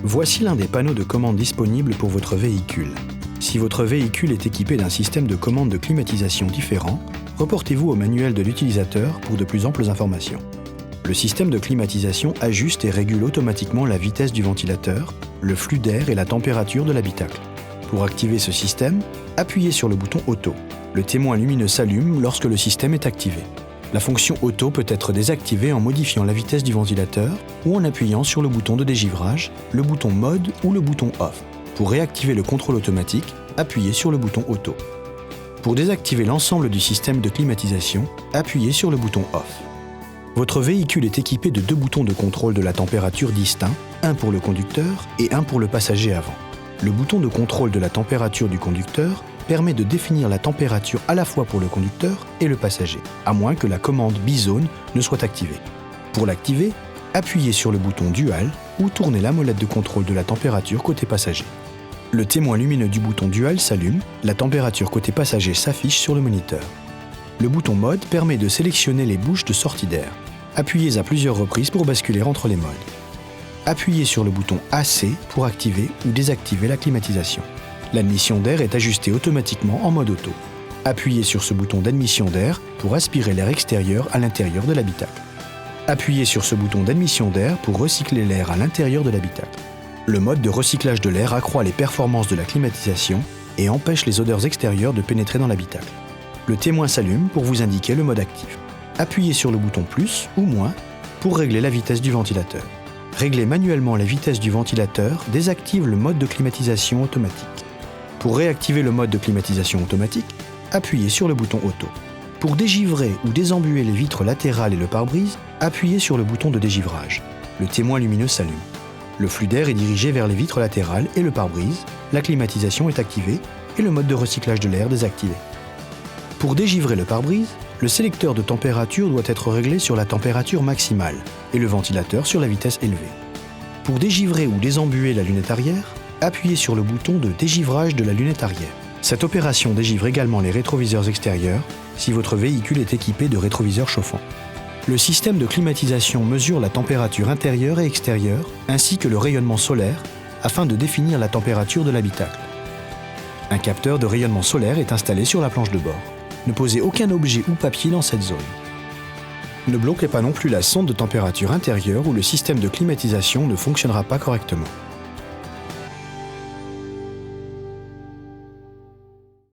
Voici l'un des panneaux de commande disponibles pour votre véhicule. Si votre véhicule est équipé d'un système de commande de climatisation différent, reportez-vous au manuel de l'utilisateur pour de plus amples informations. Le système de climatisation ajuste et régule automatiquement la vitesse du ventilateur, le flux d'air et la température de l'habitacle. Pour activer ce système, appuyez sur le bouton Auto. Le témoin lumineux s'allume lorsque le système est activé. La fonction Auto peut être désactivée en modifiant la vitesse du ventilateur ou en appuyant sur le bouton de dégivrage, le bouton Mode ou le bouton Off. Pour réactiver le contrôle automatique, appuyez sur le bouton Auto. Pour désactiver l'ensemble du système de climatisation, appuyez sur le bouton Off. Votre véhicule est équipé de 2 boutons de contrôle de la température distincts, un pour le conducteur et un pour le passager avant. Le bouton de contrôle de la température du conducteur permet de définir la température à la fois pour le conducteur et le passager, à moins que la commande bizone ne soit activée. Pour l'activer, appuyez sur le bouton Dual ou tournez la molette de contrôle de la température côté passager. Le témoin lumineux du bouton Dual s'allume, la température côté passager s'affiche sur le moniteur. Le bouton Mode permet de sélectionner les bouches de sortie d'air. Appuyez à plusieurs reprises pour basculer entre les modes. Appuyez sur le bouton AC pour activer ou désactiver la climatisation. L'admission d'air est ajustée automatiquement en mode auto. Appuyez sur ce bouton d'admission d'air pour aspirer l'air extérieur à l'intérieur de l'habitacle. Appuyez sur ce bouton d'admission d'air pour recycler l'air à l'intérieur de l'habitacle. Le mode de recyclage de l'air accroît les performances de la climatisation et empêche les odeurs extérieures de pénétrer dans l'habitacle. Le témoin s'allume pour vous indiquer le mode actif. Appuyez sur le bouton plus ou moins pour régler la vitesse du ventilateur. Régler manuellement la vitesse du ventilateur désactive le mode de climatisation automatique. Pour réactiver le mode de climatisation automatique, appuyez sur le bouton Auto. Pour dégivrer ou désembuer les vitres latérales et le pare-brise, appuyez sur le bouton de dégivrage. Le témoin lumineux s'allume. Le flux d'air est dirigé vers les vitres latérales et le pare-brise, la climatisation est activée et le mode de recyclage de l'air désactivé. Pour dégivrer le pare-brise, le sélecteur de température doit être réglé sur la température maximale et le ventilateur sur la vitesse élevée. Pour dégivrer ou désembuer la lunette arrière, appuyez sur le bouton de dégivrage de la lunette arrière. Cette opération dégivre également les rétroviseurs extérieurs si votre véhicule est équipé de rétroviseurs chauffants. Le système de climatisation mesure la température intérieure et extérieure ainsi que le rayonnement solaire afin de définir la température de l'habitacle. Un capteur de rayonnement solaire est installé sur la planche de bord. Ne posez aucun objet ou papier dans cette zone. Ne bloquez pas non plus la sonde de température intérieure où le système de climatisation ne fonctionnera pas correctement.